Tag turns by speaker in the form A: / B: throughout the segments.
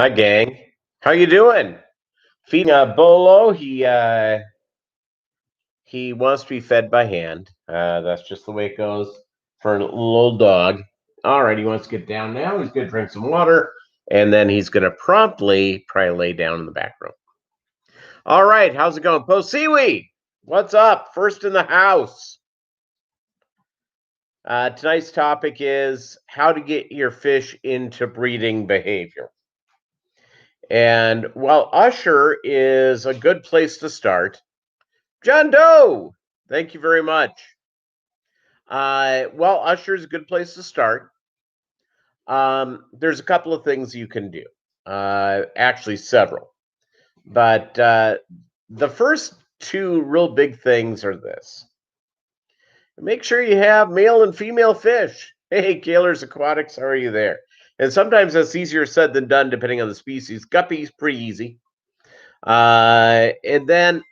A: Hi, gang. How you doing? Feeding Bolo. He wants to be fed by hand. That's just the way it goes for a little old dog. All right, he wants to get down now. He's gonna drink some water, and then he's gonna promptly probably lay down in the back room. All right, how's it going, Post Seaweed? What's up? First in the house. Tonight's topic is how to get your fish into breeding behavior. And while Usher is a good place to start, John Doe, thank you very much. Well, Usher is a good place to start. There's a couple of things you can do, actually, several. But the first two real big things are this: make sure you have male and female fish. Hey, Kaler's Aquatics, how are you there? And sometimes that's easier said than done, depending on the species. Guppy's pretty easy. And then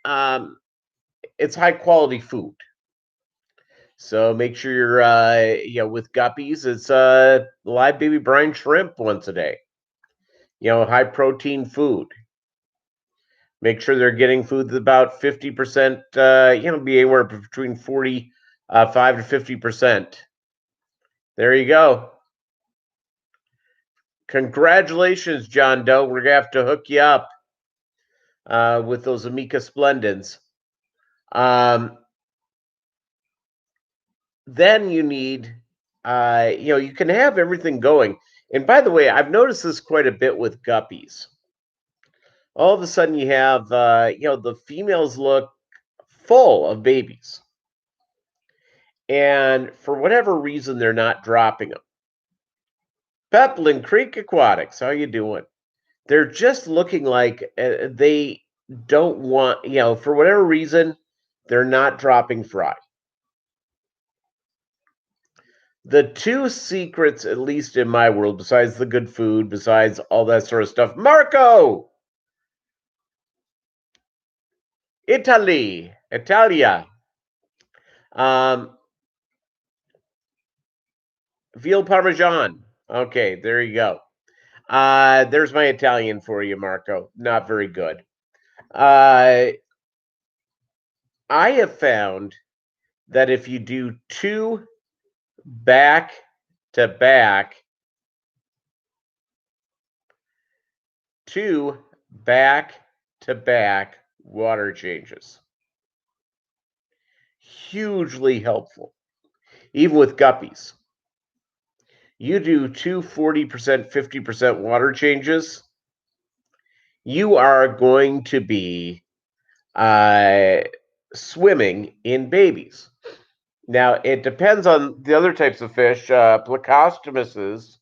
A: it's high quality food. So make sure you're with Guppies. It's live baby brine shrimp once a day. High protein food. Make sure they're getting food that's about 50%. Be anywhere between 45 to 50%. There you go. Congratulations, John Doe. We're gonna have to hook you up with those Amica Splendens. Then you need, you can have everything going. And by the way, I've noticed this quite a bit with guppies. All of a sudden, you have, the females look full of babies. And for whatever reason, they're not dropping them. Peplin Creek Aquatics, how you doing? They're just looking like they don't want, for whatever reason, they're not dropping fry. The two secrets, at least in my world, besides the good food, besides all that sort of stuff. Marco! Italia. Veal Parmesan. Okay, there you go. There's my Italian for you, Marco. Not very good. I have found that if you do two back to back water changes, hugely helpful. Even with guppies, you do two 40%, 50% water changes, you are going to be swimming in babies. Now, it depends on the other types of fish. Plecostomuses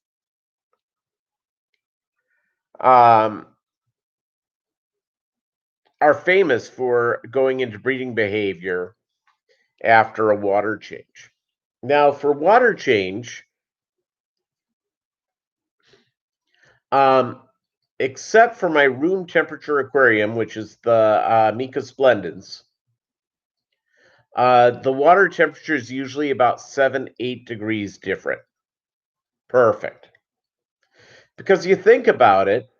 A: are famous for going into breeding behavior after a water change. Now, for water change, except for my room temperature aquarium, which is the Mica Splendens, the water temperature is usually about 7-8 degrees different. Perfect. Because you think about it,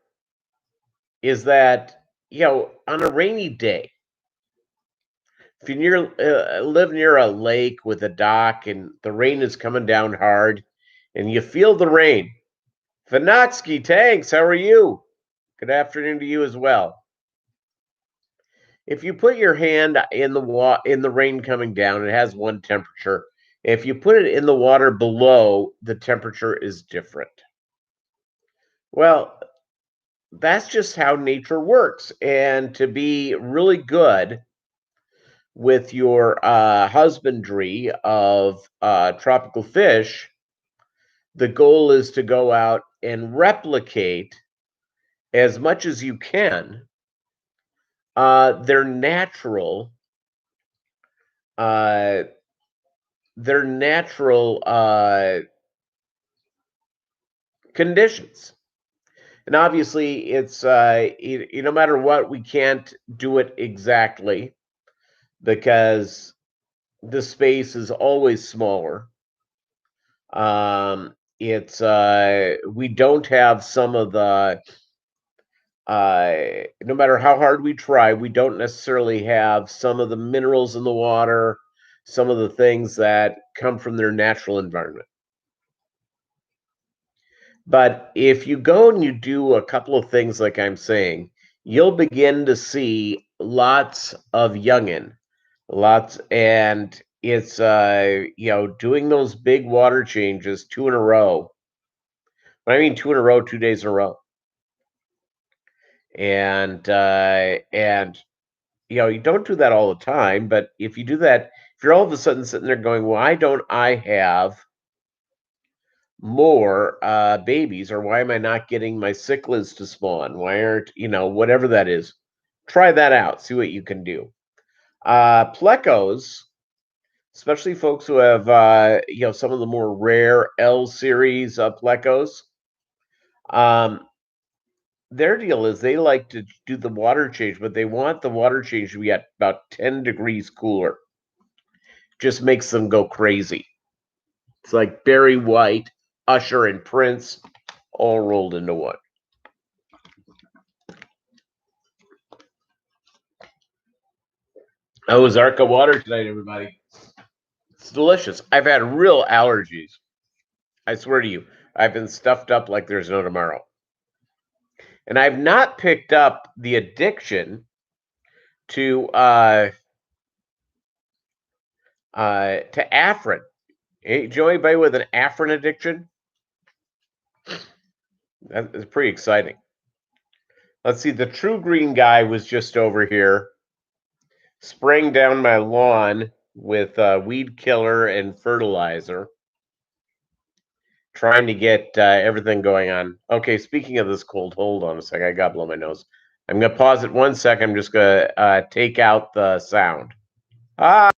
A: is that, on a rainy day, if you live near a lake with a dock and the rain is coming down hard and you feel the rain, Finoxky Tanks, how are you? Good afternoon to you as well. If you put your hand in the rain coming down, it has one temperature. If you put it in the water below, the temperature is different. Well, that's just how nature works. And to be really good with your husbandry of tropical fish, the goal is to go out and replicate as much as you can their natural conditions. And obviously, it's no matter what, we can't do it exactly because the space is always smaller. It's we don't have some of the no matter how hard we try, we don't necessarily have some of the minerals in the water, some of the things that come from their natural environment. But if you go and you do a couple of things like I'm saying, you'll begin to see lots of youngin, lots, and it's doing those big water changes 2 in a row. When I mean 2 in a row, 2 days in a row, and you don't do that all the time, but if you do that, if you're all of a sudden sitting there going, why don't I have more babies, or why am I not getting my cichlids to spawn? Why aren't, whatever that is? Try that out. See what you can do. Plecos, especially folks who have, some of the more rare L series plecos. Their deal is they like to do the water change, but they want the water change to be at about 10 degrees cooler. Just makes them go crazy. It's like Barry White, Usher, and Prince all rolled into one. Ozarka water tonight, everybody. It's delicious. I've had real allergies. I swear to you, I've been stuffed up like there's no tomorrow. And I've not picked up the addiction to Afrin. Hey, do you know anybody with an Afrin addiction? That is pretty exciting. Let's see. The True Green guy was just over here spraying down my lawn with weed killer and fertilizer, trying to get everything going on. Okay, speaking of this cold, hold on a second. I got to blow my nose. I'm going to pause it 1 second. I'm just going to take out the sound. Ah.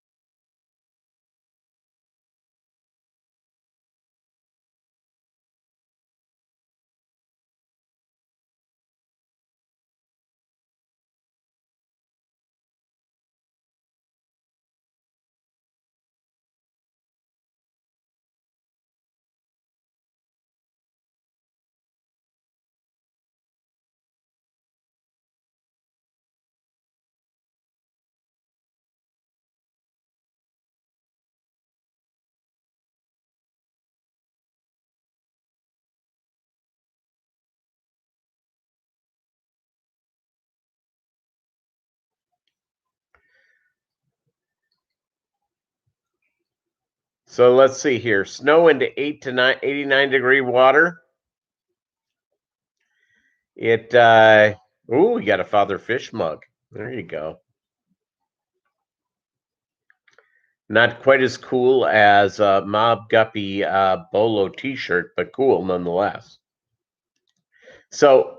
A: So let's see here. Snow into 89 degree water. It you got a Father Fish mug. There you go. Not quite as cool as Mobb Guppy Bolo t-shirt, but cool nonetheless. So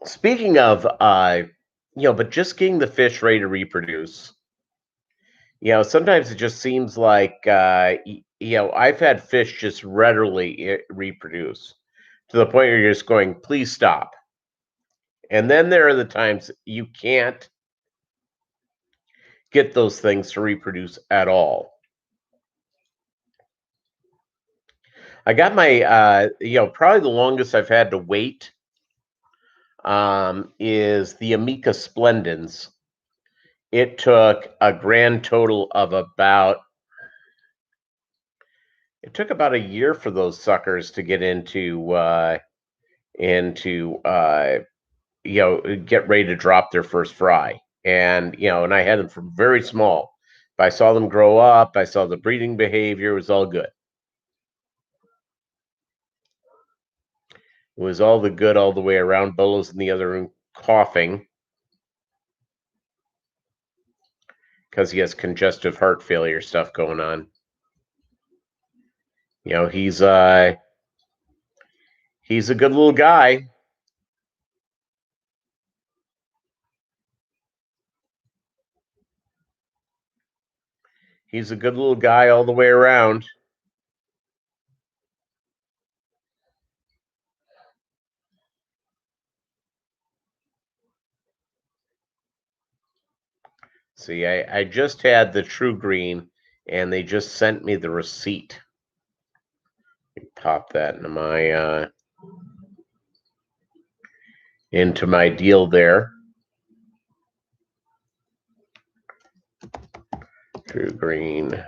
A: speaking of but just getting the fish ready to reproduce. Sometimes it just seems like I've had fish just readily reproduce to the point where you're just going, please stop. And then there are the times you can't get those things to reproduce at all. I got my, probably the longest I've had to wait is the Amica Splendens. It took a grand total of about a year for those suckers to get get ready to drop their first fry. And I had them from very small. But I saw them grow up. I saw the breeding behavior. It was all good. It was all the good all the way around. Bolo's in the other room coughing because he has congestive heart failure stuff going on. He's a good little guy. He's a good little guy all the way around. See, I just had the True Green, and they just sent me the receipt. Pop that into my into my deal there. True green.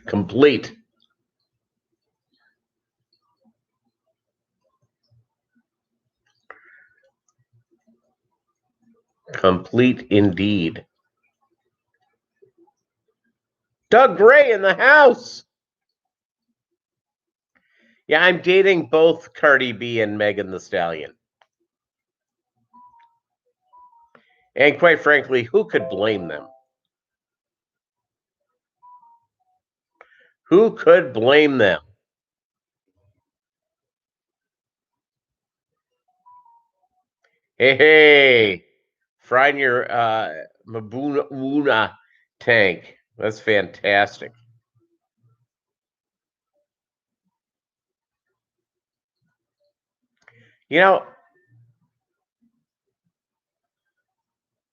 A: Complete. Complete indeed. Doug Gray in the house. Yeah, I'm dating both Cardi B and Megan Thee Stallion. And quite frankly, who could blame them? Who could blame them? Hey, frying your Mabuna tank. That's fantastic. You know,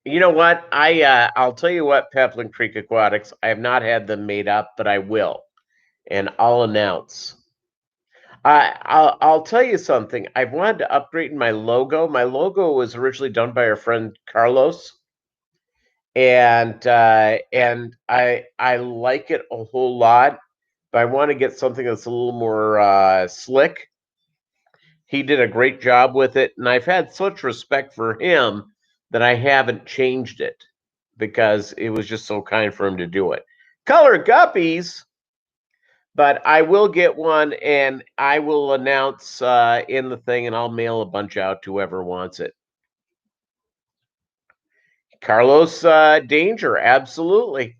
A: you know what? I'll tell you what, Peplin Creek Aquatics. I have not had them made up, but I will, and I'll announce. I'll tell you something. I've wanted to upgrade my logo. My logo was originally done by our friend Carlos, and I like it a whole lot. But I want to get something that's a little more slick. He did a great job with it, and I've had such respect for him that I haven't changed it because it was just so kind for him to do it. Color Guppies, but I will get one and I will announce in the thing, and I'll mail a bunch out to whoever wants it. Carlos Danger, absolutely.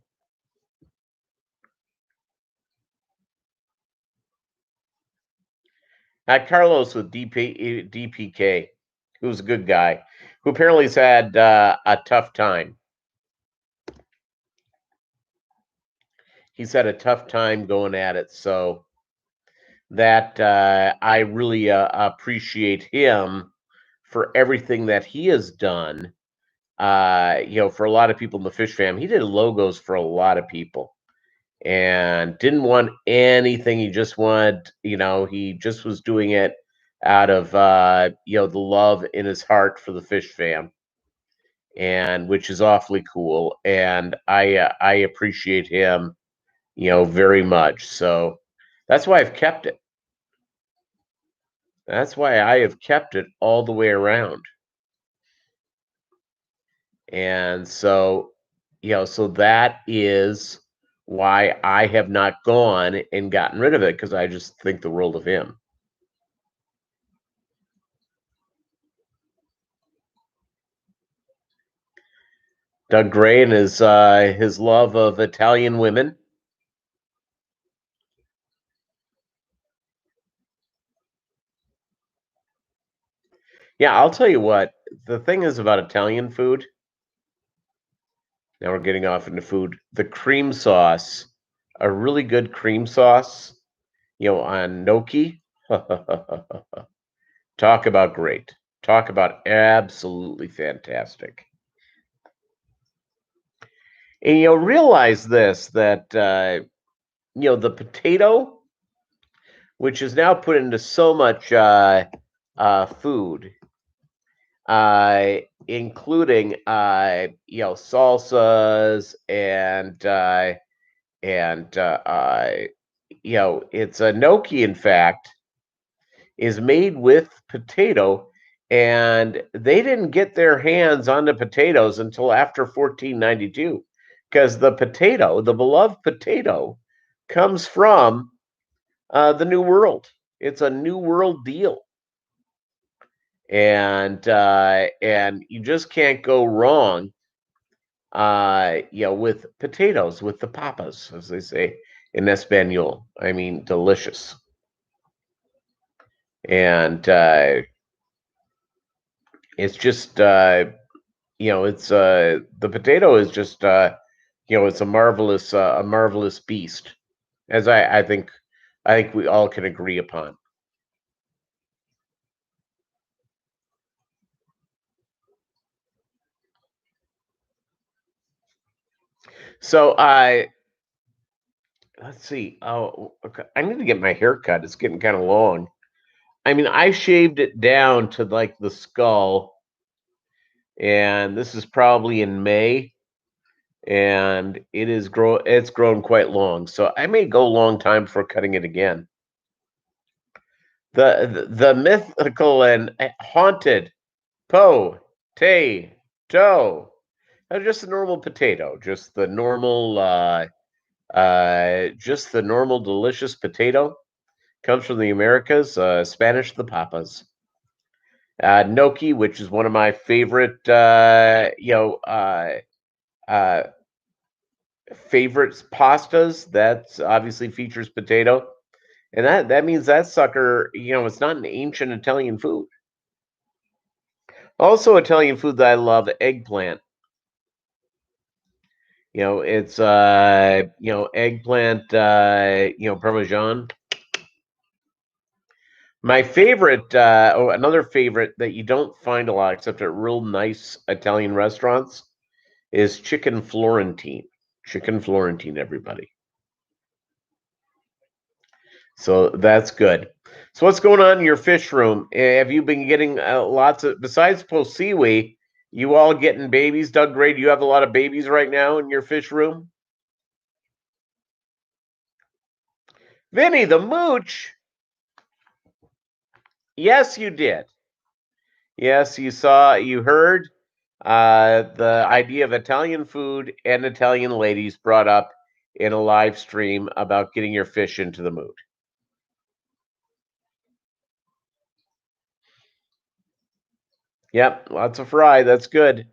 A: Carlos with DPK, who's a good guy, who apparently has had a tough time. He's had a tough time going at it, so that I really appreciate him for everything that he has done. For a lot of people in the fish fam, he did logos for a lot of people and didn't want anything. He just wanted, he just was doing it out of, the love in his heart for the fish fam, and which is awfully cool. And I appreciate him, very much. So that's why I've kept it. That's why I have kept it all the way around. And so, so that is why I have not gone and gotten rid of it, because I just think the world of him. Doug Gray and his love of Italian women. Yeah, I'll tell you what, the thing is about Italian food, now we're getting off into food, the cream sauce, a really good cream sauce, on gnocchi. Talk about great. Talk about absolutely fantastic. And realize this, that the potato, which is now put into so much food, including salsas and it's a gnocchi, in fact, is made with potato, and they didn't get their hands on the potatoes until after 1492, because the potato, the beloved potato, comes from the New World. It's a New World deal, and you just can't go wrong, with potatoes, with the papas, as they say in Espanol. I mean, delicious. And it's just it's the potato is just it's a marvelous beast, as I think we all can agree upon. So I let's see. Oh, okay. I need to get my hair cut. It's getting kind of long. I mean, I shaved it down to like the skull, and this is probably in May, and it's grown quite long. So I may go a long time before cutting it again. The mythical and haunted potato. Just a normal potato, just the normal delicious potato. Comes from the Americas, Spanish the papas. Gnocchi, which is one of my favorite, uh, favorites pastas. That obviously features potato, and that means that sucker, it's not an ancient Italian food. Also, Italian food that I love, eggplant. It's eggplant, parmesan. My favorite, another favorite that you don't find a lot except at real nice Italian restaurants is chicken Florentine. Chicken Florentine, everybody. So that's good. So what's going on in your fish room? Have you been getting lots of, besides Posiwi, you all getting babies? Doug Gray, do you have a lot of babies right now in your fish room? Vinny the Mooch. Yes, you did. Yes, you heard the idea of Italian food and Italian ladies brought up in a live stream about getting your fish into the mood. Yep, lots of fry. That's good.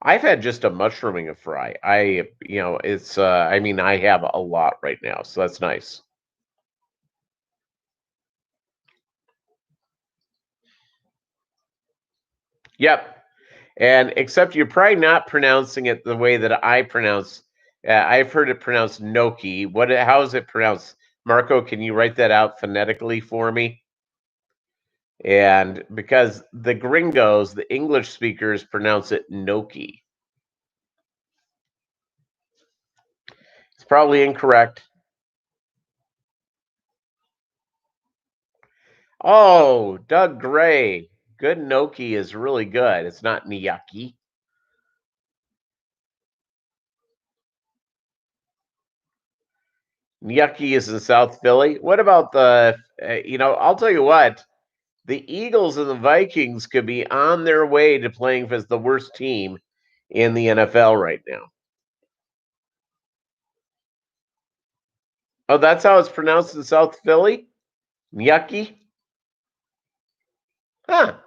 A: I've had just a mushrooming of fry. It's I mean, I have a lot right now, so that's nice. Yep. And except you're probably not pronouncing it the way that I pronounce. I've heard it pronounced gnocchi. How is it pronounced? Marco, can you write that out phonetically for me? And because the gringos, the English speakers, pronounce it gnocchi. It's probably incorrect. Oh, Doug Gray. Good gnocchi is really good. It's not gnocchi. Gnocchi is in South Philly. What about I'll tell you what, the Eagles and the Vikings could be on their way to playing as the worst team in the NFL right now. Oh, that's how it's pronounced in South Philly? Gnocchi? Huh.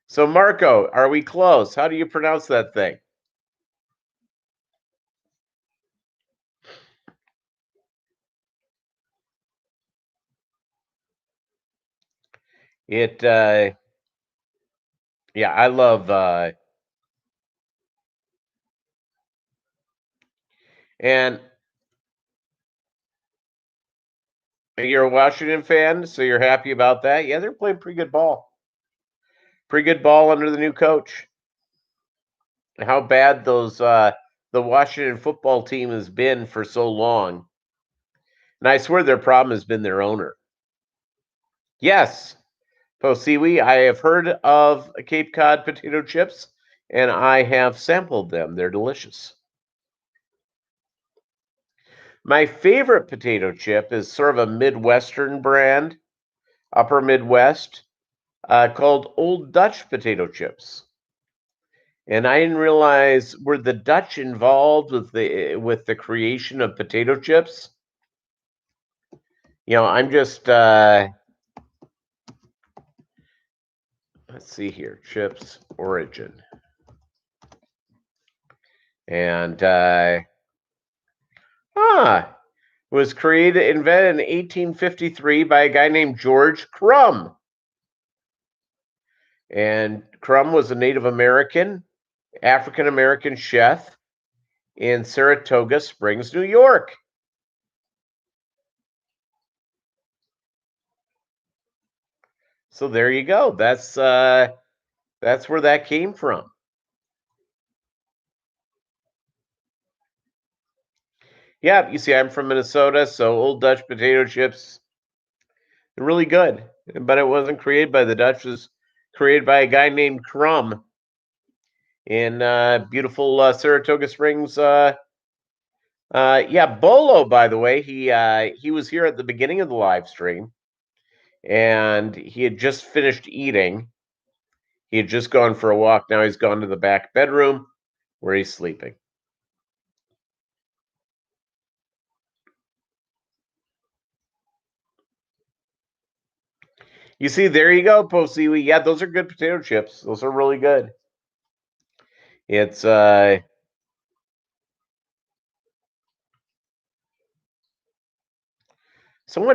A: So, Marco, are we close? How do you pronounce that thing? It, yeah, I love, and you're a Washington fan, so you're happy about that? Yeah, they're playing pretty good ball. Pretty good ball under the new coach. How bad the Washington football team has been for so long. And I swear their problem has been their owner. Yes, Posiwi, I have heard of Cape Cod potato chips and I have sampled them. They're delicious. My favorite potato chip is sort of a Midwestern brand, upper Midwest, called Old Dutch potato chips. And I didn't realize, were the Dutch involved with the creation of potato chips? I'm just let's see here, chips origin, and was invented in 1853 by a guy named George Crumb. And Crumb was a Native American, African American chef in Saratoga Springs, New York. So there you go. That's where that came from. Yeah, you see, I'm from Minnesota, so Old Dutch potato chips, they're really good. But it wasn't created by the Dutch, it was created by a guy named Crumb in beautiful Saratoga Springs. Yeah, Bolo, by the way, he was here at the beginning of the live stream, and he had just finished eating. He had just gone for a walk. Now he's gone to the back bedroom where he's sleeping. You see, there you go, Posiwi. Yeah, those are good potato chips. Those are really good. It's someone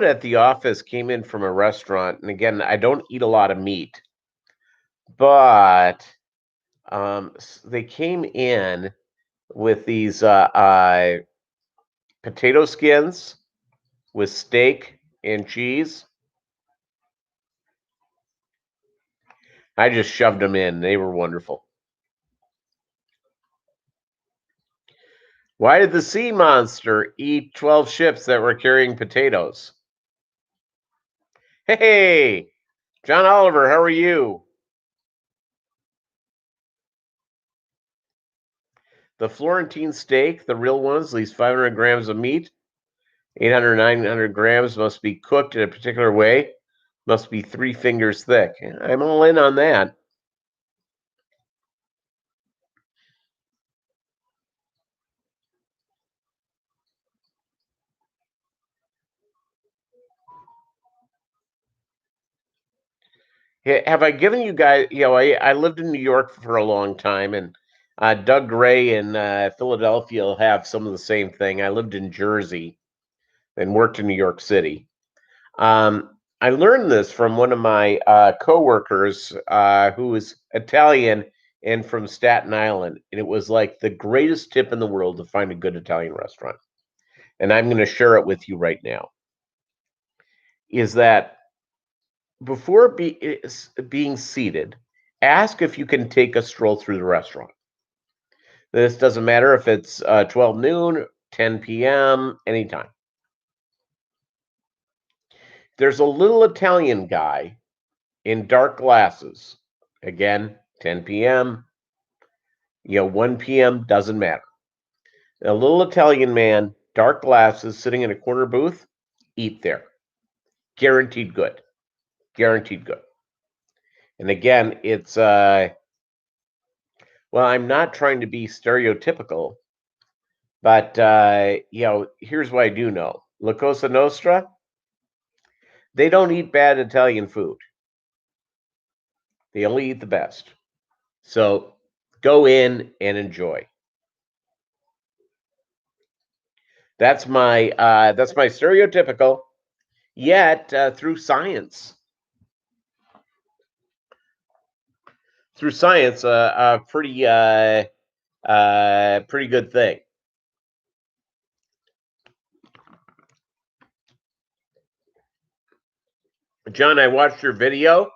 A: at the office came in from a restaurant, and again, I don't eat a lot of meat, but they came in with these potato skins with steak and cheese. I just shoved them in. They were wonderful. Why did the sea monster eat 12 ships that were carrying potatoes? Hey, John Oliver, how are you? The Florentine steak, the real ones, at least 500 grams of meat, 800, 900 grams, must be cooked in a particular way, must be 3 fingers thick. I'm all in on that. Have I given you guys, I lived in New York for a long time, and Doug Gray in Philadelphia will have some of the same thing. I lived in Jersey and worked in New York City. I learned this from one of my coworkers who is Italian and from Staten Island, and it was like the greatest tip in the world to find a good Italian restaurant. And I'm going to share it with you right now. Is that before being seated, ask if you can take a stroll through the restaurant. This doesn't matter if it's 12 noon, 10 p.m., anytime. There's a little Italian guy in dark glasses. Again, 10 p.m., 1 p.m., doesn't matter. A little Italian man, dark glasses, sitting in a corner booth, eat there. Guaranteed good. Guaranteed good. And again, it's, well, I'm not trying to be stereotypical, but, here's what I do know. La Cosa Nostra, they don't eat bad Italian food. They only eat the best. So go in and enjoy. That's my stereotypical, yet through science, a pretty good thing. John, I watched your video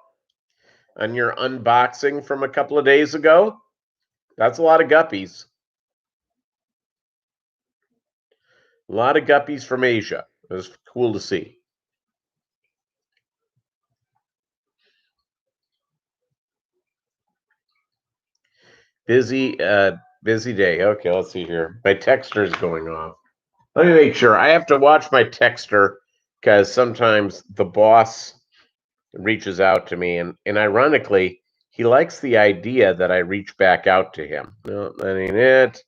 A: on your unboxing from a couple of days ago. That's a lot of guppies. A lot of guppies from Asia. It was cool to see. Busy day. Okay, let's see here. My texter's going off. Let me make sure. I have to watch my texter because sometimes the boss reaches out to me, and ironically, he likes the idea that I reach back out to him. No, that ain't it.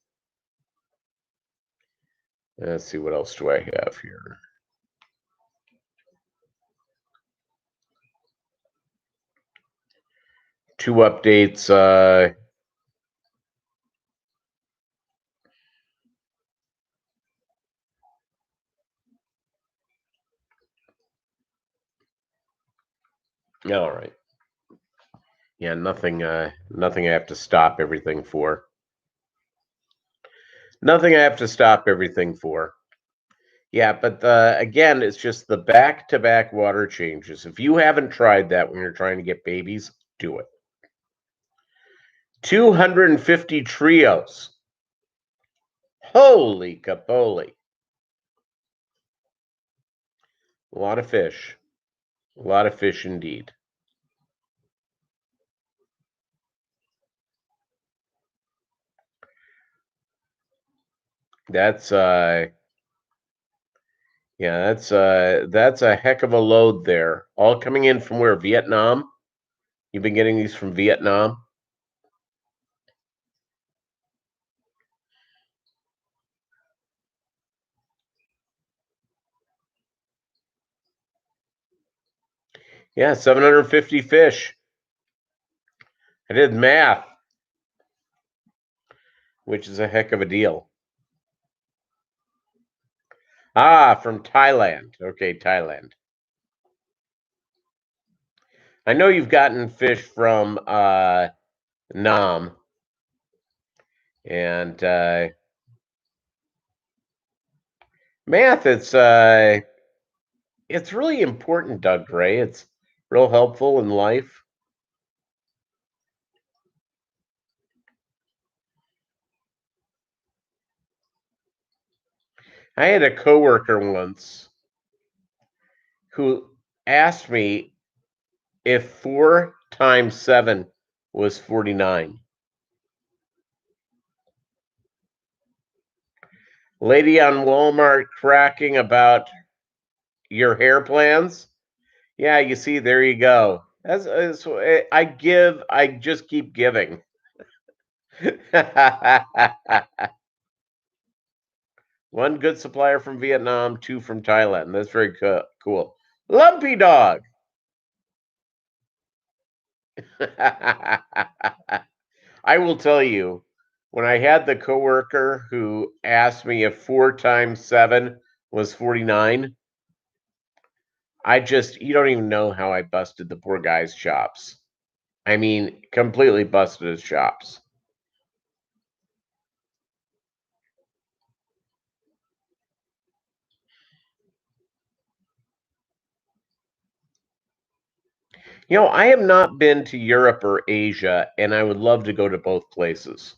A: Let's see, what else do I have here? Two updates. All right. Yeah, nothing I have to stop everything for. Nothing I have to stop everything for. Yeah, but again, it's just the back-to-back water changes. If you haven't tried that when you're trying to get babies, do it. 250 trios. Holy capoli. A lot of fish. A lot of fish indeed. That's yeah, that's a heck of a load there. All coming in from where? Vietnam? You've been getting these from Vietnam? Yeah, 750 fish. I did math, which is a heck of a deal. Ah, from Thailand. Okay, Thailand. I know you've gotten fish from Nam, and math. It's really important, Doug Gray. It's real helpful in life. I had a coworker once who asked me if 4 times 7 was 49. Lady on Walmart cracking about your hair plans. Yeah, you see, there you go. That's I give. I just keep giving. One good supplier from Vietnam, two from Thailand. That's very cool. Lumpy dog. I will tell you, when I had the coworker who asked me if 4 times 7 was 49, you don't even know how I busted the poor guy's chops. I mean, completely busted his chops. I have not been to Europe or Asia, and I would love to go to both places.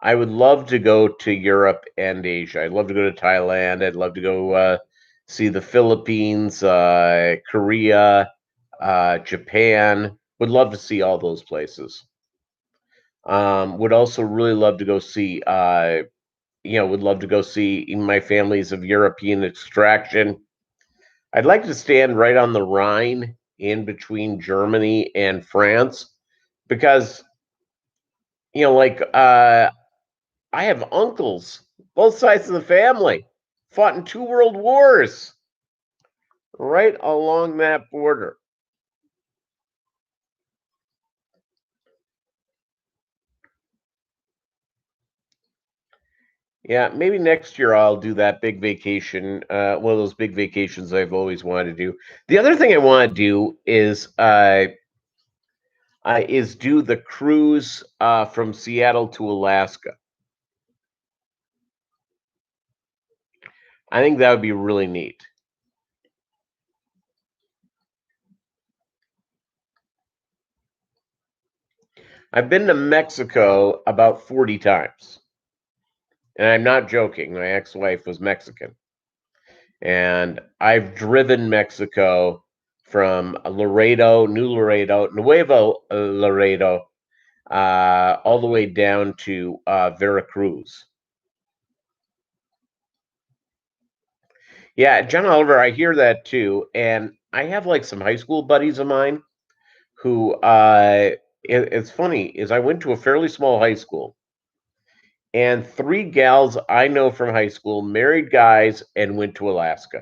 A: I would love to go to Europe and Asia. I'd love to go to Thailand. I'd love to go see the Philippines, Korea, Japan. Would love to see all those places. Would also really love to go see, would love to go see my families of European extraction. I'd like to stand right on the Rhine in between Germany and France because, like, I have uncles, both sides of the family, fought in 2 world wars right along that border. Yeah, maybe next year I'll do that big vacation, one of those big vacations I've always wanted to do. The other thing I want to do is do the cruise from Seattle to Alaska. I think that would be really neat. I've been to Mexico about 40 times, and I'm not joking. My ex-wife was Mexican, and I've driven Mexico from Laredo, New Laredo, Nuevo Laredo, all the way down to Veracruz. Yeah, John Oliver, I hear that too, and I have like some high school buddies of mine who it's funny is I went to a fairly small high school, and 3 gals I know from high school married guys and went to Alaska.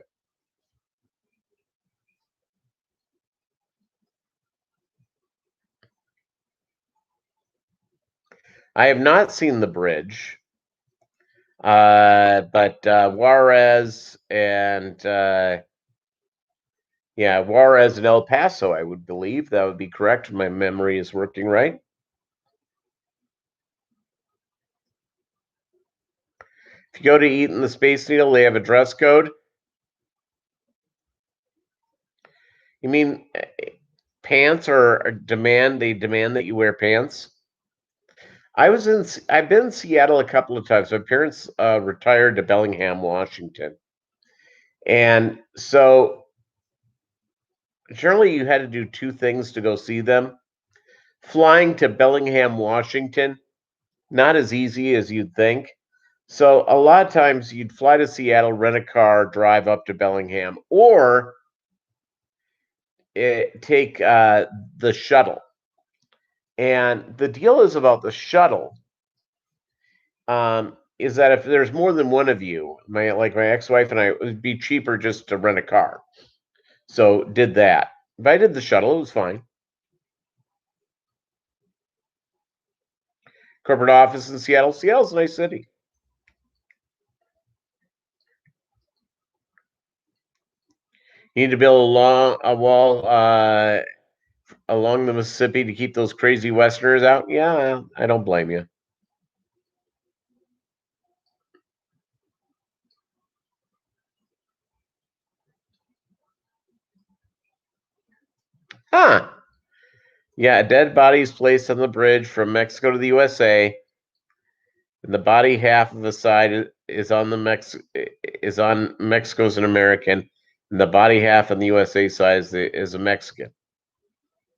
A: I have not seen the bridge, but Juarez and yeah, Juarez and El Paso, I would believe that would be correct. My memory is working right. If you go to eat in the Space Needle, they have a dress code. You mean pants or demand? They demand that you wear pants. I've been in Seattle a couple of times. My parents retired to Bellingham, Washington, And so generally you had to do two things to go see them. Flying to Bellingham, Washington, not as easy as you'd think. So a lot of times you'd fly to Seattle, rent a car, drive up to Bellingham, or take the shuttle. And the deal is about the shuttle is that if there's more than one of you, my ex-wife and I, it would be cheaper just to rent a car. So did that. But I did the shuttle; it was fine. Corporate office in Seattle. Seattle's a nice city. You need to build a wall along the Mississippi to keep those crazy Westerners out. Yeah, I don't blame you. Huh. Yeah, a dead body is placed on the bridge from Mexico to the USA, and the body half of the side is on Mexico's an American, and the body half on the USA side is a Mexican.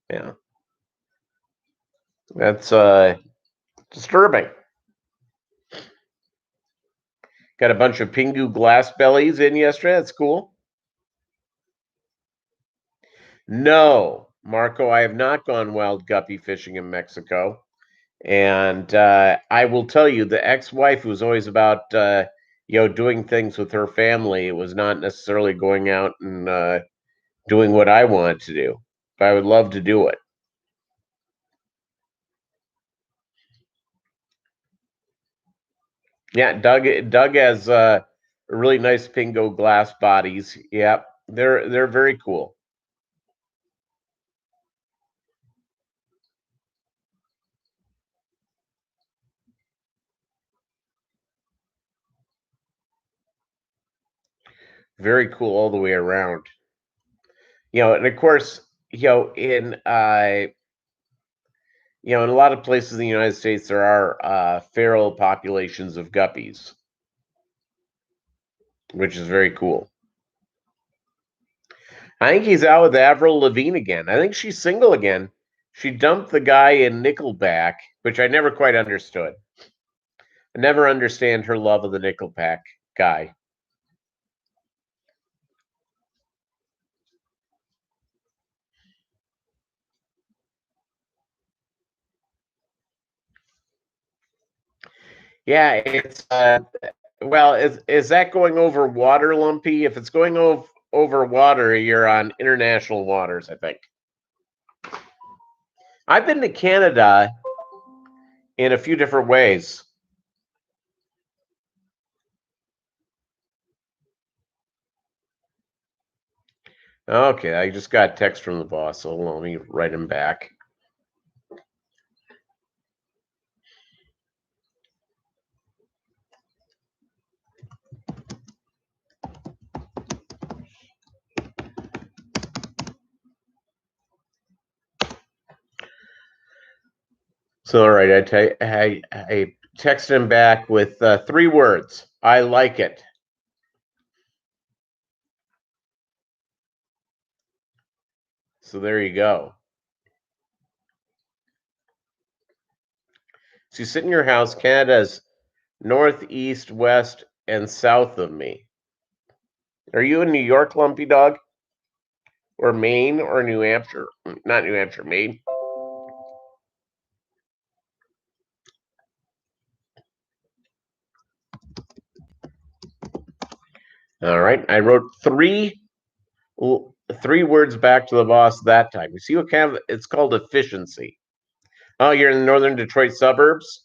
A: Yeah, that's disturbing. Got a bunch of Pingu glass bellies in yesterday. That's cool. No, Marco, I have not gone wild guppy fishing in Mexico. And I will tell you, the ex-wife was always about doing things with her family. It was not necessarily going out and doing what I wanted to do. But I would love to do it. Yeah, Doug has really nice Pingo glass bodies. Yeah, they're very cool. Very cool all the way around. And of course, in a lot of places in the United States, there are feral populations of guppies, which is very cool. I think he's out with Avril Lavigne again. I think she's single again. She dumped the guy in Nickelback, which I never quite understood. I never understand her love of the Nickelback guy. Yeah, it's well, is that going over water, Lumpy? If it's going over water, you're on international waters, I think. I've been to Canada in a few different ways. Okay, I just got a text from the boss, so let me write him back. So, all right, I texted him back with 3 words. I like it. So there you go. So you sit in your house. Canada's north, east, west, and south of me. Are you in New York, Lumpy Dog, or Maine, or New Hampshire? Not New Hampshire, Maine. All right. I wrote three words back to the boss that time. You see what kind of it's called efficiency. Oh, you're in the northern Detroit suburbs?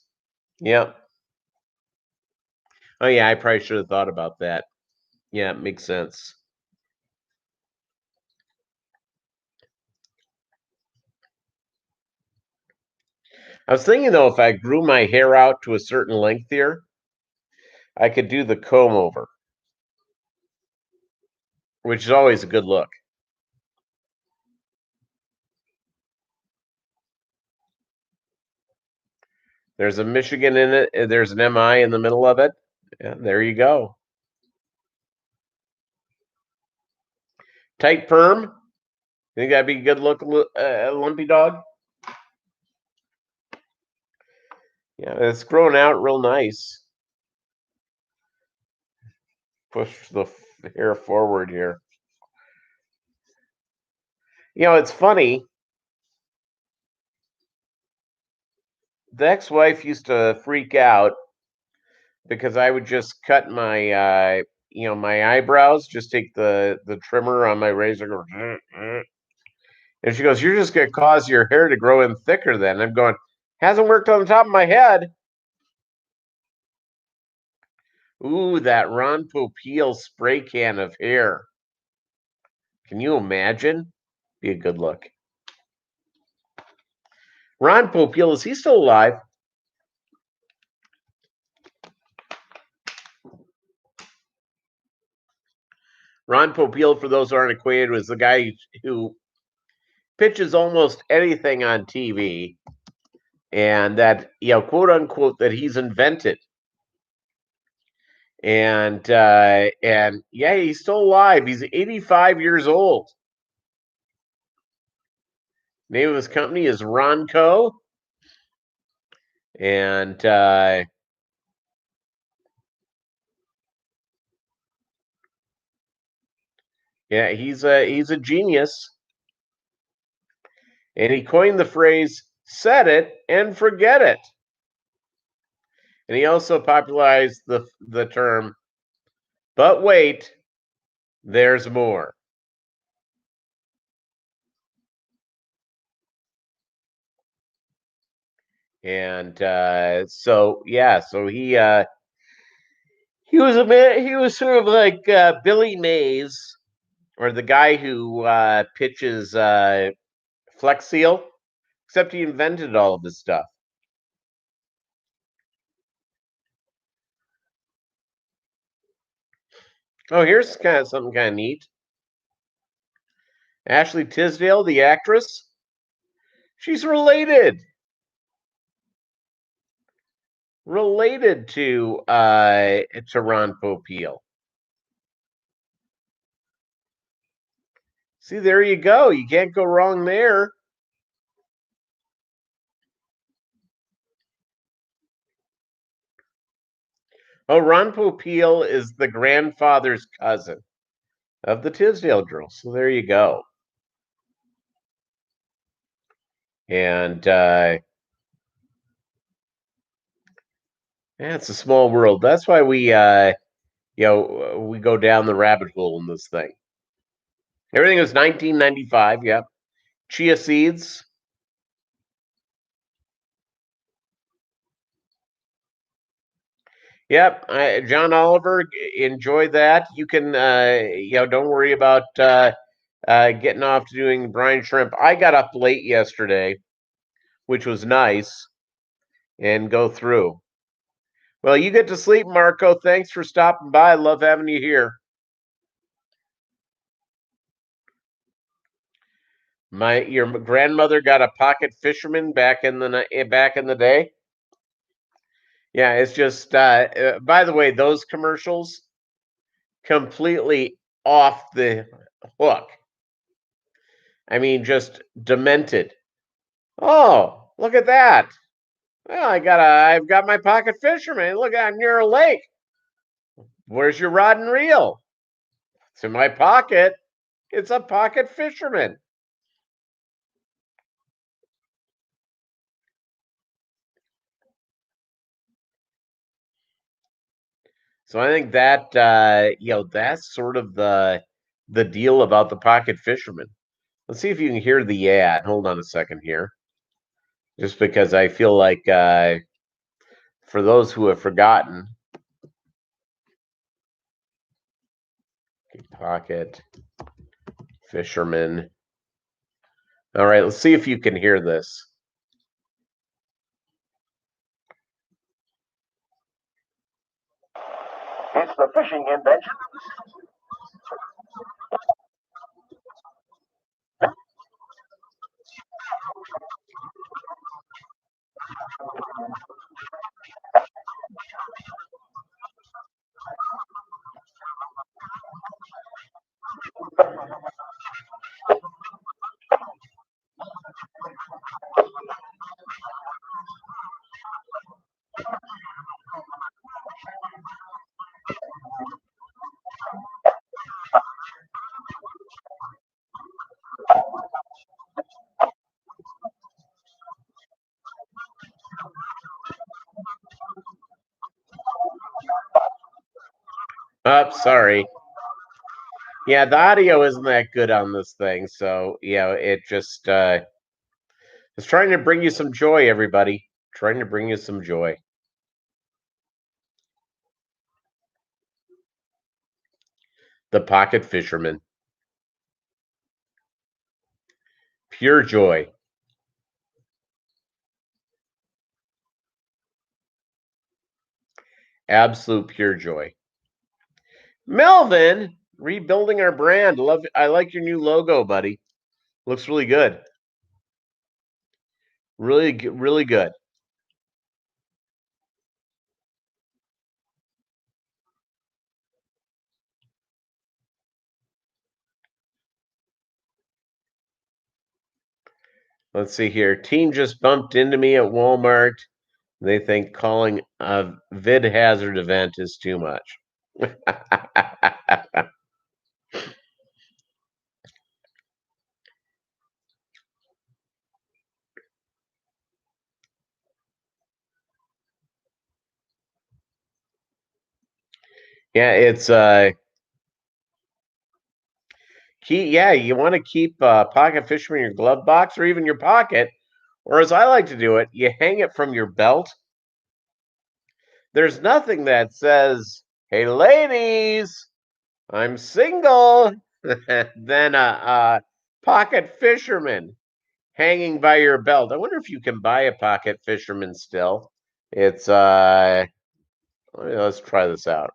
A: Yeah. Oh yeah, I probably should have thought about that. Yeah, it makes sense. I was thinking though, if I grew my hair out to a certain length here, I could do the comb over, which is always a good look. There's a Michigan in it. There's an MI in the middle of it. Yeah, there you go. Tight perm. Think that'd be a good look, lumpy dog? Yeah, it's growing out real nice. Push the hair forward here. It's funny. The ex-wife used to freak out because I would just cut my eyebrows, just take the trimmer on my razor, go, and she goes, "You're just gonna cause your hair to grow in thicker." Then I'm going, hasn't worked on the top of my head. Ooh, that Ron Popeil spray can of hair. Can you imagine? Be a good look. Ron Popeil, is he still alive? Ron Popeil, for those who aren't acquainted, was the guy who pitches almost anything on TV, and that quote unquote that he's invented. And yeah, he's still alive. He's 85 years old. Name of his company is Ronco, and yeah, he's a genius, and he coined the phrase "set it and forget it." And he also popularized the term, "but wait, there's more." And so yeah, so he was a man. He was sort of like Billy Mays, or the guy who pitches Flex Seal, except he invented all of this stuff. Oh, here's kind of something kind of neat. Ashley Tisdale, the actress, she's related to Ron Popeil. See, there you go. You can't go wrong there. Oh, Ron Popeil is the grandfather's cousin of the Tisdale girls. So there you go. And yeah, it's a small world. That's why we go down the rabbit hole in this thing. Everything was 1995. Yep. Chia seeds. Yep. John Oliver, enjoy that. You can, don't worry about getting off to doing brine shrimp. I got up late yesterday, which was nice, and go through. Well, you get to sleep, Marco. Thanks for stopping by. Love having you here. Your grandmother got a pocket fisherman back in the day. Yeah, it's just. By the way, those commercials completely off the hook. I mean, just demented. Oh, look at that! Well, I've got my pocket fisherman. Look, I'm near a lake. Where's your rod and reel? It's in my pocket. It's a pocket fisherman. So I think that that's sort of the deal about the pocket fisherman. Let's see if you can hear the ad. Hold on a second here, just because I feel like for those who have forgotten, pocket fisherman. All right, let's see if you can hear this. It's the fishing invention. Oh, sorry. Yeah, the audio isn't that good on this thing, so yeah, it just is trying to bring you some joy, everybody. Trying to bring you some joy. The pocket fisherman. Pure joy. Absolute pure joy. Melvin, rebuilding our brand. I like your new logo, buddy. Looks really good. Really good. Let's see here. Teen just bumped into me at Walmart. They think calling a vid hazard event is too much. Yeah, it's yeah, you want to keep pocket fisherman in your glove box or even your pocket, or as I like to do it, you hang it from your belt. There's nothing that says, "Hey, ladies, I'm single," than a pocket fisherman hanging by your belt. I wonder if you can buy a pocket fisherman still. It's let's try this out.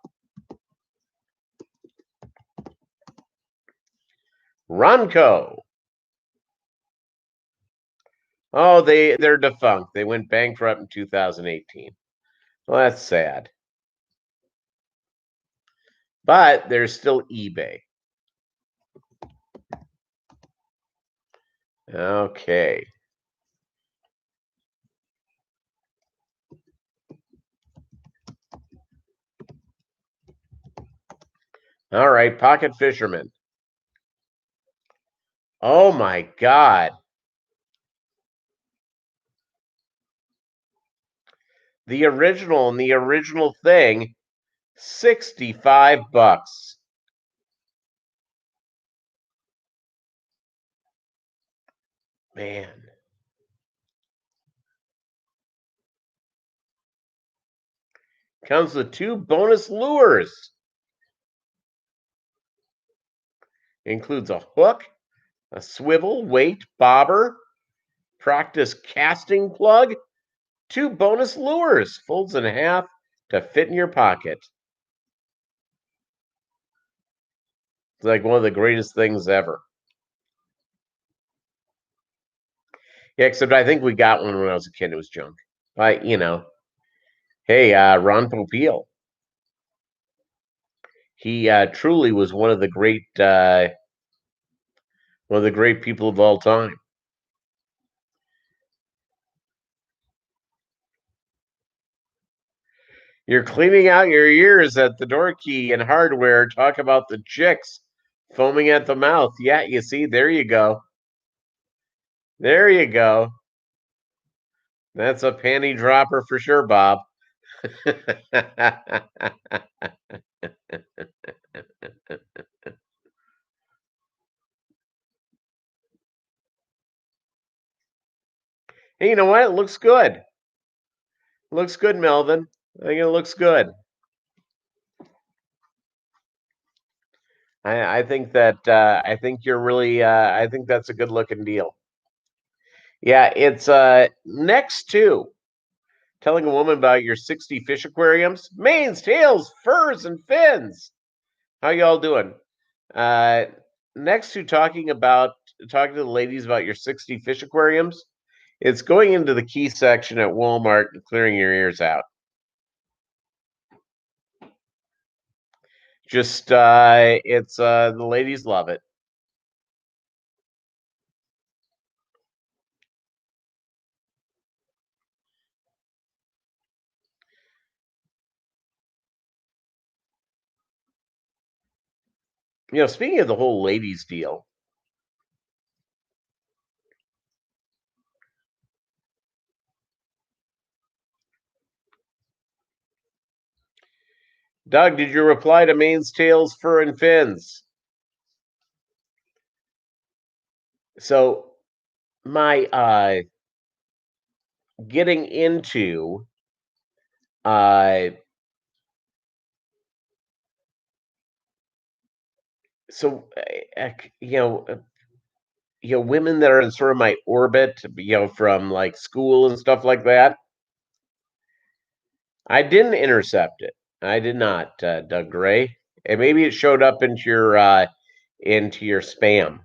A: Ronco. Oh, they're defunct. They went bankrupt in 2018. Well, that's sad. But there's still eBay. Okay. All right, pocket fisherman. Oh my god. The original thing, 65 bucks. Man. Comes with 2 bonus lures. Includes a hook, a swivel, weight, bobber, practice casting plug, 2 bonus lures, folds in half to fit in your pocket. It's like one of the greatest things ever. Yeah, except I think we got one when I was a kid. It was junk. Hey, Ron Popeil. He truly was one of the great people of all time. You're cleaning out your ears at the door key and hardware. Talk about the chicks foaming at the mouth. Yeah, you see, there you go. There you go. That's a panty dropper for sure, Bob. Hey, you know what? It looks good. Looks good, Melvin. I think it looks good. I think that I think you're really I think that's a good looking deal. Yeah, it's next to telling a woman about your 60 fish aquariums, manes, tails, furs, and fins. How y'all doing? Uh, next to talking to the ladies about your 60 fish aquariums, it's going into the key section at Walmart and clearing your ears out. Just it's the ladies love it. Speaking of the whole ladies deal, Doug, did you reply to manes, tails, fur, and fins? So my getting into uh so you know women that are in sort of my orbit, from like school and stuff like that. I didn't intercept it. I did not, Doug Gray. And maybe it showed up into your spam.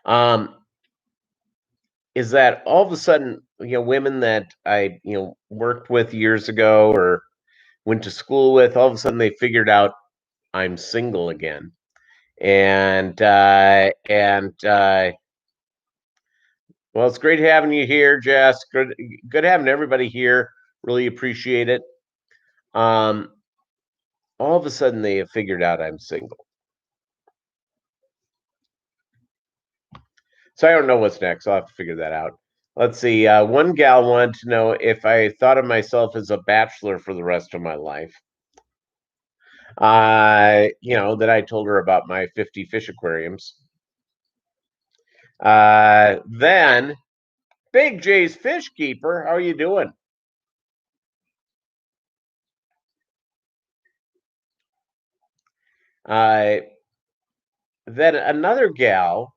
A: Um, is that all of a sudden, women that I, worked with years ago or went to school with, all of a sudden they figured out I'm single again. And well, it's great having you here, Jess. Good having everybody here. Really appreciate it. Um, all of a sudden they have figured out I'm single. So I don't know what's next. I'll have to figure that out. Let's see. One gal wanted to know if I thought of myself as a bachelor for the rest of my life. That I told her about my 50 fish aquariums. Then Big J's Fish Keeper, how are you doing? Uh, then another gal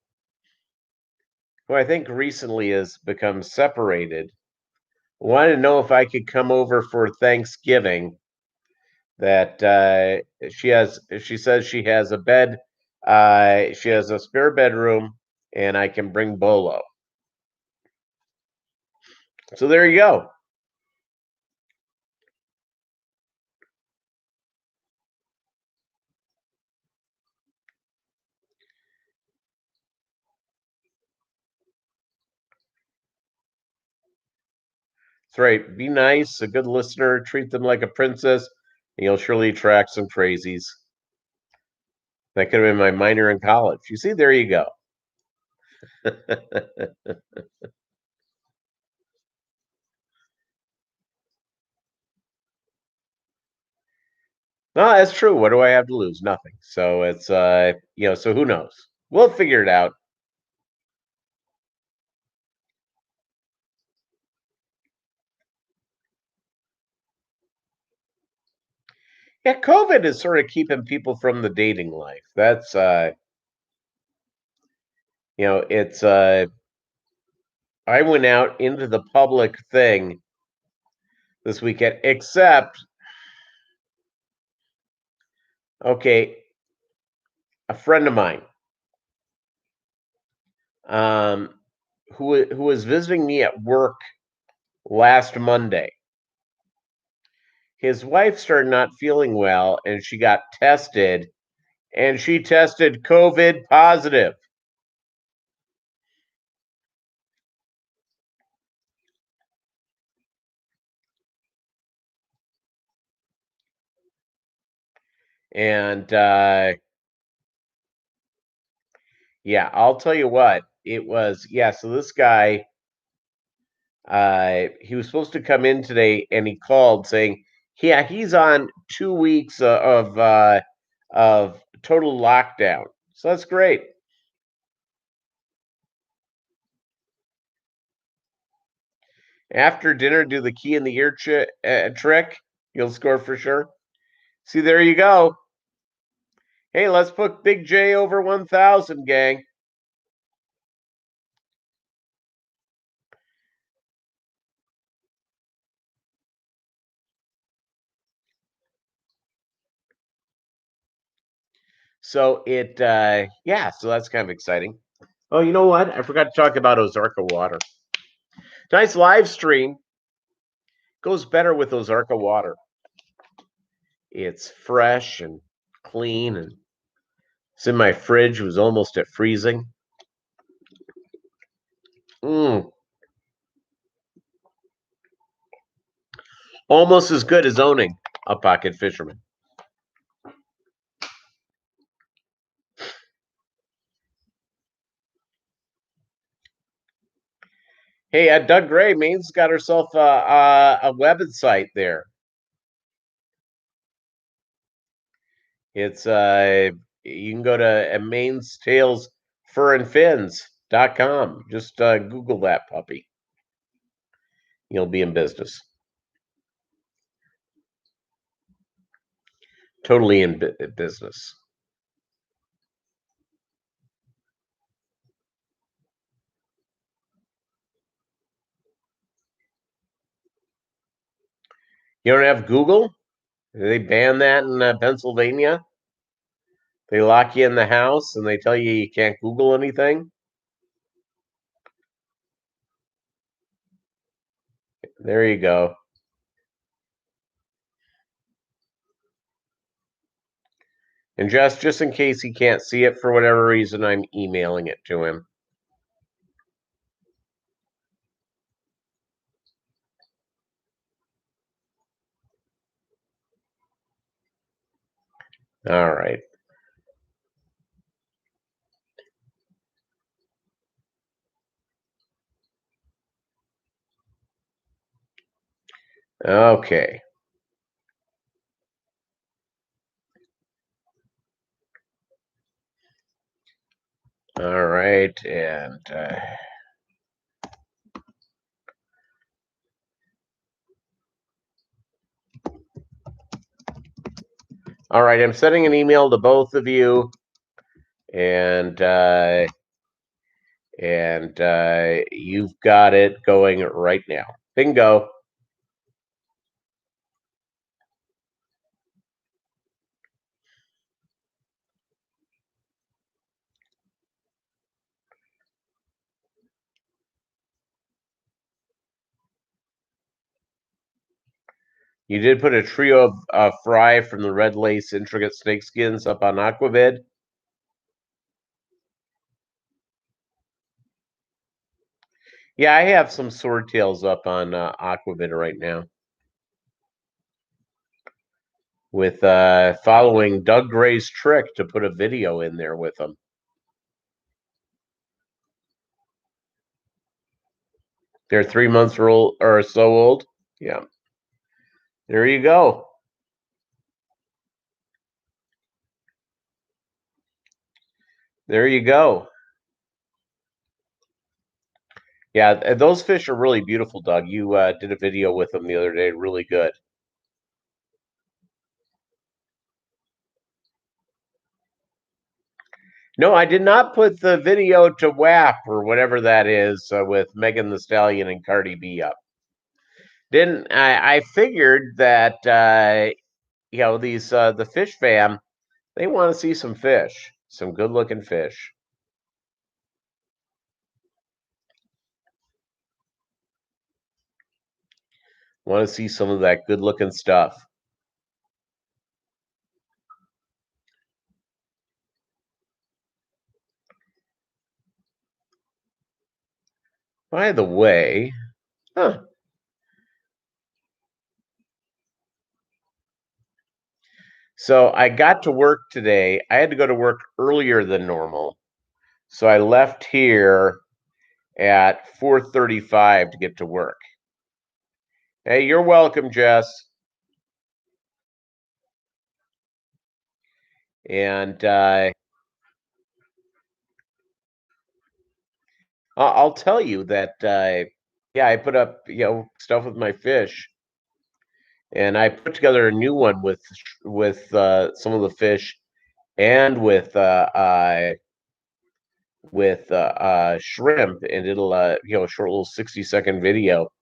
A: who I think recently has become separated wanted to know if I could come over for Thanksgiving. That she says she has a bed, she has a spare bedroom, and I can bring Bolo. So there you go. That's right. Be nice, a good listener, treat them like a princess, and you'll surely attract some crazies. That could have been my minor in college. You see, there you go. No, that's true. What do I have to lose? Nothing. So it's so who knows? We'll figure it out. Yeah, COVID is sort of keeping people from the dating life. That's it's I went out into the public thing this weekend, except okay, a friend of mine, um, who was visiting me at work last Monday. His wife started not feeling well, and she got tested, and she tested COVID positive. And yeah, I'll tell you what, it was. Yeah, so this guy, he was supposed to come in today, and he called saying, "Yeah, he's on 2 weeks of total lockdown." So that's great. After dinner, do the key in the ear trick. You'll score for sure. See, there you go. Hey, let's put Big J over 1,000, gang. So yeah, so that's kind of exciting. Oh, you know what? I forgot to talk about Ozarka water. Tonight's live stream goes better with Ozarka water. It's fresh and clean, and it's in my fridge. It was almost at freezing. Mm, almost as good as owning a pocket fisherman. Hey, Doug Gray, Maine's got herself a website there. It's you can go to Maine's Tails Fur and Fins.com. Just Google that puppy. You'll be in business. Totally in business. You don't have Google? They ban that in Pennsylvania. They lock you in the house and they tell you you can't Google anything. There you go. And just in case he can't see it for whatever reason, I'm emailing it to him. All right. Okay. All right. And all right. I'm sending an email to both of you. And you've got it going right now. Bingo. You did put a trio of fry from the red lace intricate snakeskins up on Aquavid. Yeah, I have some swordtails up on Aquavid right now. With following Doug Gray's trick to put a video in there with them. They're 3 months old or so old. Yeah. There you go. There you go. Yeah, those fish are really beautiful, Doug. You did a video with them the other day. Really good. No, I did not put the video to WAP or whatever that is with Megan the Stallion and Cardi B up. Didn't I figured that these the fish fam, they want to see some fish, some good looking fish. Want to see some of that good looking stuff. By the way, huh, so I got to work today. I had to go to work earlier than normal. So I left here at 4:35 to get to work. Hey, you're welcome, Jess. And I'll tell you that yeah, I put up stuff with my fish, and I put together a new one with some of the fish and with shrimp, and it'll a short little 60-second video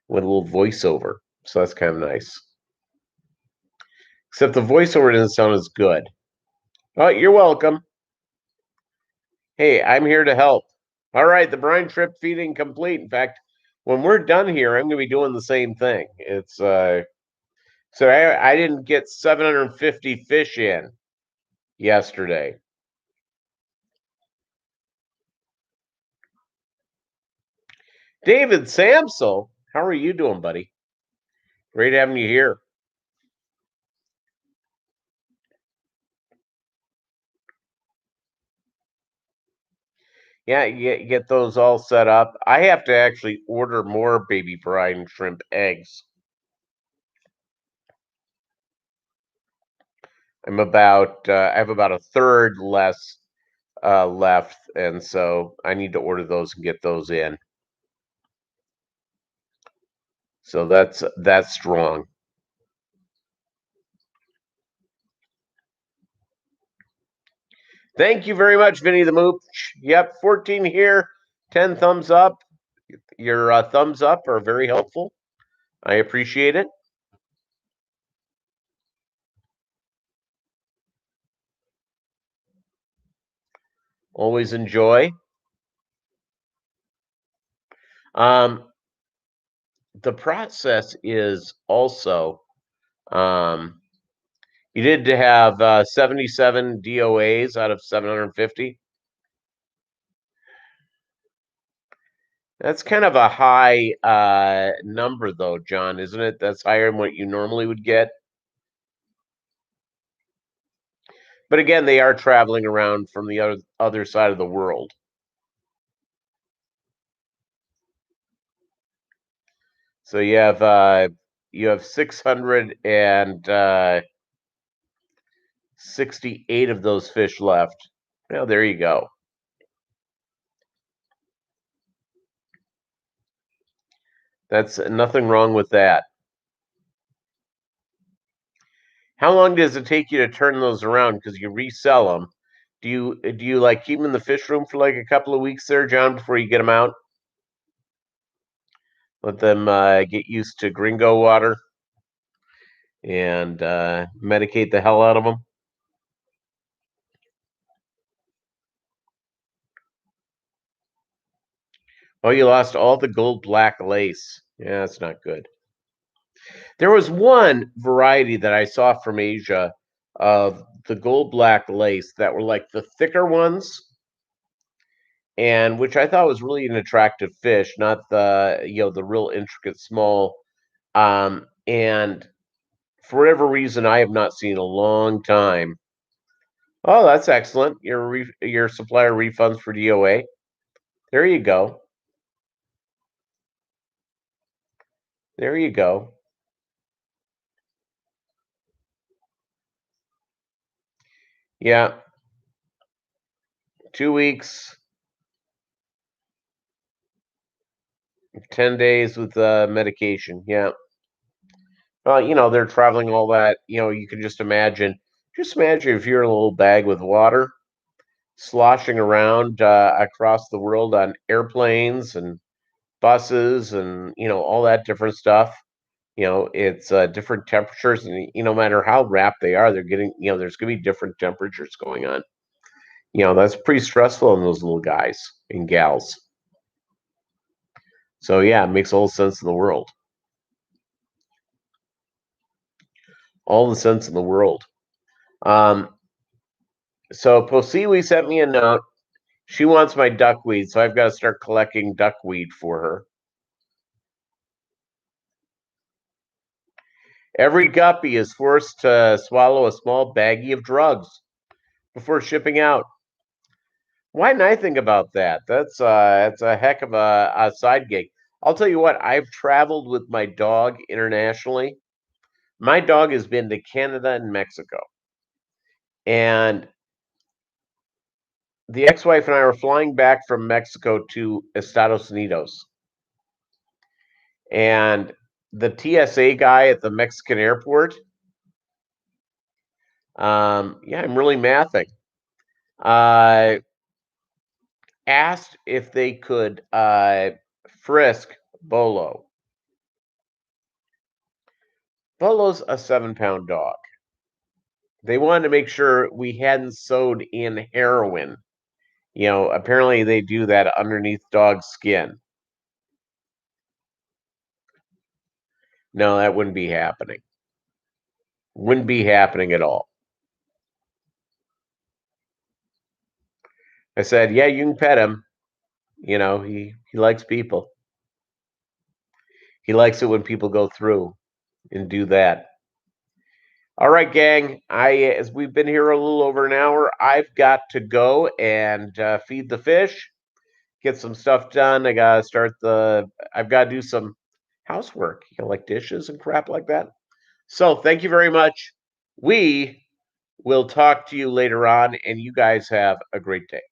A: with a little voiceover. So that's kind of nice. Except the voiceover doesn't sound as good. Oh, you're welcome. Hey, I'm here to help. All right, the brine trip feeding complete. In fact, when we're done here, I'm going to be doing the same thing. It's so I didn't get 750 fish in yesterday. David Samsel, how are you doing, buddy? Great having you here. Yeah, you get those all set up. I have to actually order more baby brine shrimp eggs. I have about a third less left, and so I need to order those and get those in. So that's strong. Thank you very much, Vinny the Mooch. Yep, 14 here, 10 thumbs up. Your thumbs up are very helpful. I appreciate it. Always enjoy. Um, the process is also um, you did have 77 DOAs out of 750. That's kind of a high number, though, John, isn't it? That's higher than what you normally would get. But again, they are traveling around from the other side of the world. So you have 668 of those fish left. Well, there you go. That's nothing wrong with that. How long does it take you to turn those around? Because you resell them. Do you like keep them in the fish room for like a couple of weeks there, John, before you get them out? Let them get used to gringo water and medicate the hell out of them. Oh, you lost all the gold black lace. Yeah, that's not good. There was one variety that I saw from Asia of the gold black lace that were like the thicker ones, and which I thought was really an attractive fish, not the real intricate small. And for whatever reason, I have not seen a long time. Oh, that's excellent. Your supplier refunds for DOA. There you go. There you go. Yeah, 2 weeks, 10 days with medication. Yeah. Well, they're traveling all that. You can just imagine. Just imagine if you're in a little bag with water, sloshing around across the world on airplanes and buses and all that different stuff. It's different temperatures, and no matter how wrapped they are, they're getting. There's going to be different temperatures going on. That's pretty stressful on those little guys and gals. So yeah, it makes all the sense in the world. All the sense in the world. Um, so Posiwi sent me a note. She wants my duckweed, so I've got to start collecting duckweed for her. Every guppy is forced to swallow a small baggie of drugs before shipping out. Why didn't I think about that? That's a heck of a side gig. I'll tell you what, I've traveled with my dog internationally. My dog has been to Canada and Mexico. And the ex-wife and I were flying back from Mexico to Estados Unidos. And the TSA guy at the Mexican airport, yeah, I'm really mathing, uh, asked if they could frisk Bolo. Bolo's a 7-pound dog. They wanted to make sure we hadn't sewed in heroin. Apparently they do that underneath dog skin. No, that wouldn't be happening. Wouldn't be happening at all. I said, yeah, you can pet him. He likes people. He likes it when people go through and do that. All right, gang. As we've been here a little over an hour, I've got to go and feed the fish. get some stuff done. I gotta start the. I've got to do some housework, like dishes and crap like that. So thank you very much. We will talk to you later on, and you guys have a great day.